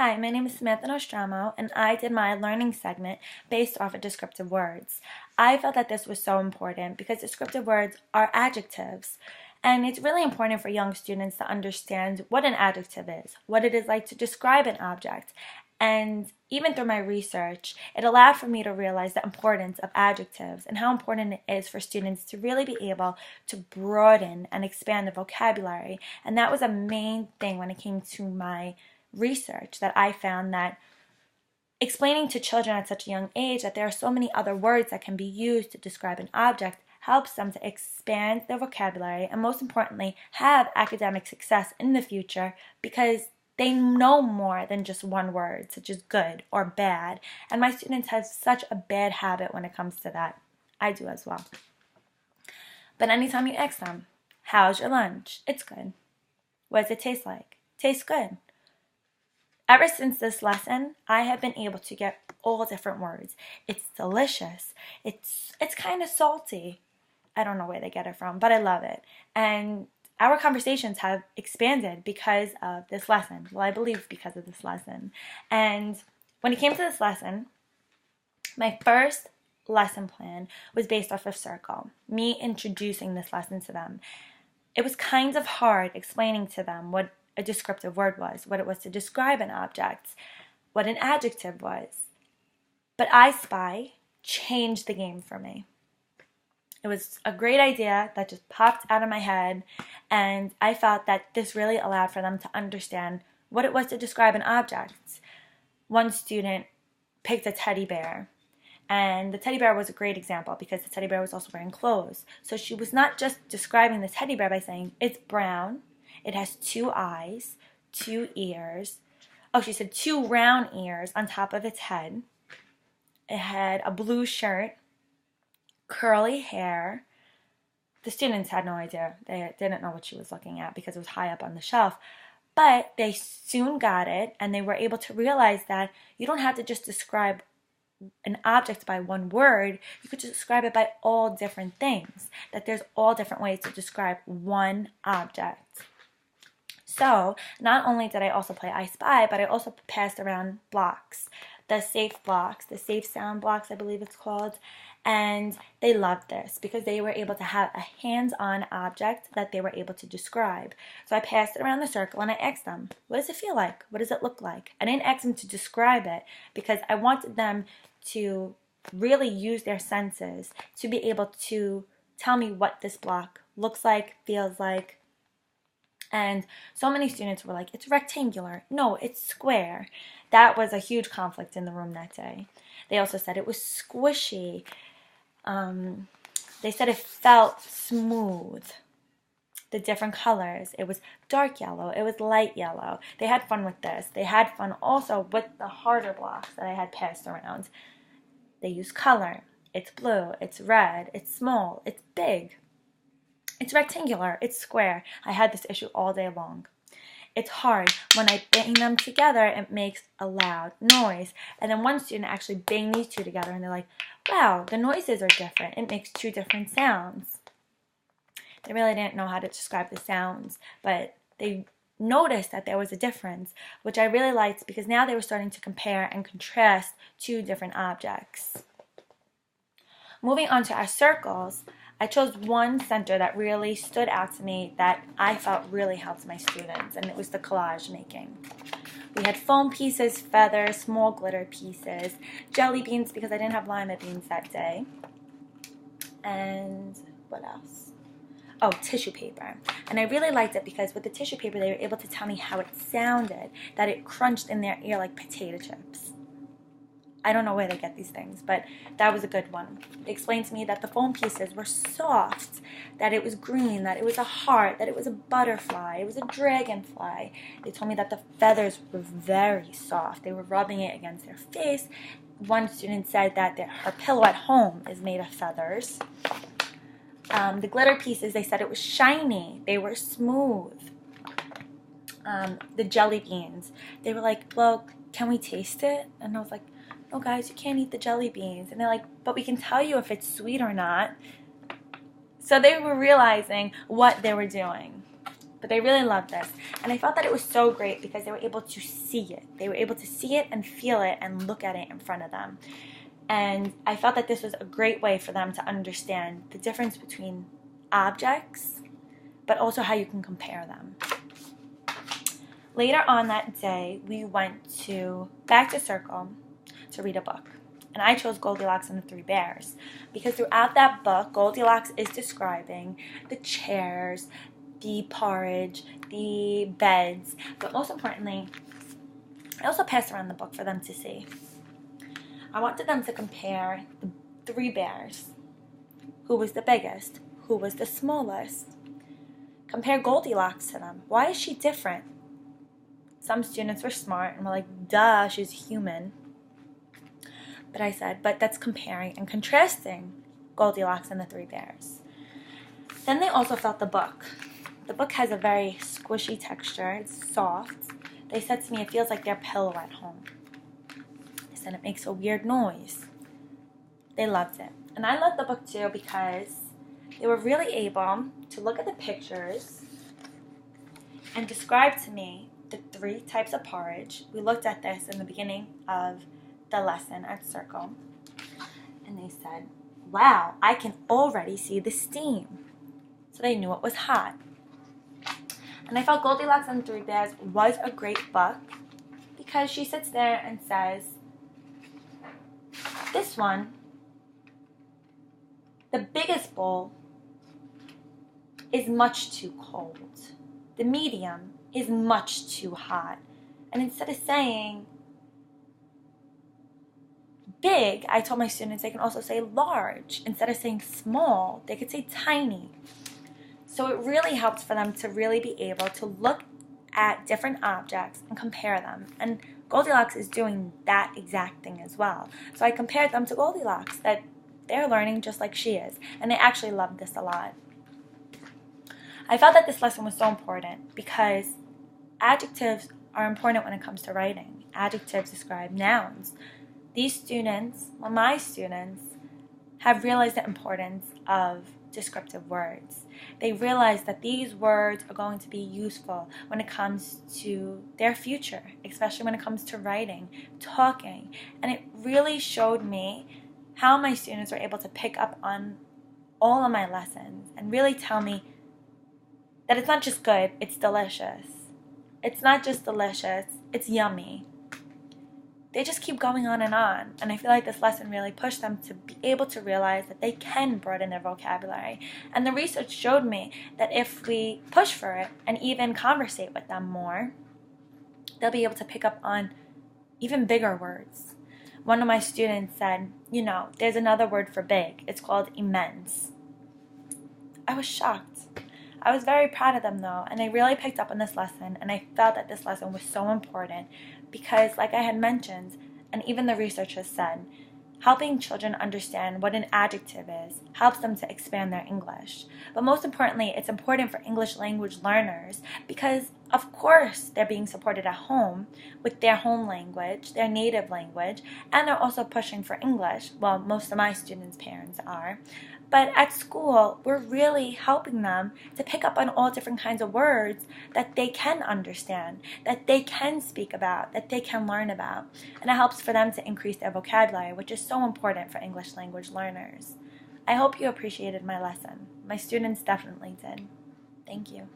Hi, my name is Samantha Nostramo, and I did my learning segment based off of descriptive words. I felt that this was so important because descriptive words are adjectives, and it's really important for young students to understand what an adjective is, what it is like to describe an object. And even through my research, it allowed for me to realize the importance of adjectives and how important it is for students to really be able to broaden and expand the vocabulary. And that was a main thing when it came to my research, that I found that explaining to children at such a young age that there are so many other words that can be used to describe an object helps them to expand their vocabulary and, most importantly, have academic success in the future because they know more than just one word, such as good or bad. And my students have such a bad habit when it comes to that. I do as well. But anytime you ask them, how's your lunch? It's good. What does it taste like? Tastes good. Ever since this lesson, I have been able to get all different words. It's delicious. It's kind of salty. I don't know where they get it from, but I love it. And our conversations have expanded because of this lesson. Well, I believe because of this lesson. And when it came to this lesson, my first lesson plan was based off of circle, me introducing this lesson to them. It was kind of hard explaining to them what a descriptive word was, what it was to describe an object, what an adjective was. But I Spy changed the game for me. It was a great idea that just popped out of my head, and I felt that this really allowed for them to understand what it was to describe an object. One student picked a teddy bear, and the teddy bear was a great example because the teddy bear was also wearing clothes. So she was not just describing the teddy bear by saying, it's brown, it has 2 eyes, 2 ears. Oh, she said 2 round ears on top of its head. It had a blue shirt, curly hair. The students had no idea. They didn't know what she was looking at because it was high up on the shelf. But they soon got it, and they were able to realize that you don't have to just describe an object by one word. You could describe it by all different things, that there's all different ways to describe one object. So not only did I also play I Spy, but I also passed around blocks, the safe blocks, the safe sound blocks, I believe it's called. And they loved this because they were able to have a hands-on object that they were able to describe. So I passed it around the circle and I asked them, what does it feel like? What does it look like? I didn't ask them to describe it because I wanted them to really use their senses to be able to tell me what this block looks like, feels like. And so many students were like, it's rectangular. No, it's square. That was a huge conflict in the room that day. They also said it was squishy. They said it felt smooth. The different colors. It was dark yellow. It was light yellow. They had fun with this. They had fun also with the harder blocks that I had passed around. They used color. It's blue. It's red. It's small. It's big. It's rectangular. It's square. I had this issue all day long. It's hard. When I bang them together, it makes a loud noise. And then one student actually banged these two together, and they're like, wow, the noises are different. It makes 2 different sounds. They really didn't know how to describe the sounds, but they noticed that there was a difference, which I really liked because now they were starting to compare and contrast 2 different objects. Moving on to our circles, I chose one center that really stood out to me that I felt really helped my students, and it was the collage making. We had foam pieces, feathers, small glitter pieces, jelly beans because I didn't have lima beans that day, and what else? Oh, tissue paper. And I really liked it because with the tissue paper they were able to tell me how it sounded, that it crunched in their ear like potato chips. I don't know where they get these things, but that was a good one. They explained to me that the foam pieces were soft, that it was green, that it was a heart, that it was a butterfly, it was a dragonfly. They told me that the feathers were very soft. They were rubbing it against their face. One student said that her pillow at home is made of feathers. The glitter pieces, they said it was shiny. They were smooth. The jelly beans, they were like, well, can we taste it? And I was like, no guys, you can't eat the jelly beans. And they're like, but we can tell you if it's sweet or not. So they were realizing what they were doing. But they really loved this. And I felt that it was so great because they were able to see it. They were able to see it and feel it and look at it in front of them. And I felt that this was a great way for them to understand the difference between objects, but also how you can compare them. Later on that day, we went back to Circle to read a book. And I chose Goldilocks and the Three Bears because throughout that book, Goldilocks is describing the chairs, the porridge, the beds, but most importantly, I also passed around the book for them to see. I wanted them to compare the three bears. Who was the biggest? Who was the smallest? Compare Goldilocks to them. Why is she different? Some students were smart and were like, duh, she's human. But I said, but that's comparing and contrasting Goldilocks and the Three Bears. Then they also felt the book. The book has a very squishy texture. It's soft. They said to me, it feels like their pillow at home. They said it makes a weird noise. They loved it. And I loved the book too because they were really able to look at the pictures and describe to me the 3 types of porridge. We looked at this in the beginning of the lesson at Circle. And they said, wow, I can already see the steam. So they knew it was hot. And I felt Goldilocks and the Three Bears was a great book because she sits there and says, this one, the biggest bowl is much too cold. The medium is much too hot. And instead of saying big, I told my students they can also say large. Instead of saying small, they could say tiny. So it really helps for them to really be able to look at different objects and compare them. And Goldilocks is doing that exact thing as well. So I compared them to Goldilocks, that they're learning just like she is. And they actually loved this a lot. I felt that this lesson was so important because adjectives are important when it comes to writing. Adjectives describe nouns. These students, well, my students, have realized the importance of descriptive words. They realize that these words are going to be useful when it comes to their future, especially when it comes to writing, talking. And it really showed me how my students were able to pick up on all of my lessons and really tell me that it's not just good, it's delicious. It's not just delicious, it's yummy. They just keep going on. And I feel like this lesson really pushed them to be able to realize that they can broaden their vocabulary. And the research showed me that if we push for it and even conversate with them more, they'll be able to pick up on even bigger words. One of my students said, you know, there's another word for big. It's called immense. I was shocked. I was very proud of them though, and they really picked up on this lesson, and I felt that this lesson was so important because, like I had mentioned, and even the research has said, helping children understand what an adjective is helps them to expand their English. But most importantly, it's important for English language learners because, of course, they're being supported at home with their home language, their native language, and they're also pushing for English. Well, most of my students' parents are. But at school, we're really helping them to pick up on all different kinds of words that they can understand, that they can speak about, that they can learn about. And it helps for them to increase their vocabulary, which is so important for English language learners. I hope you appreciated my lesson. My students definitely did. Thank you.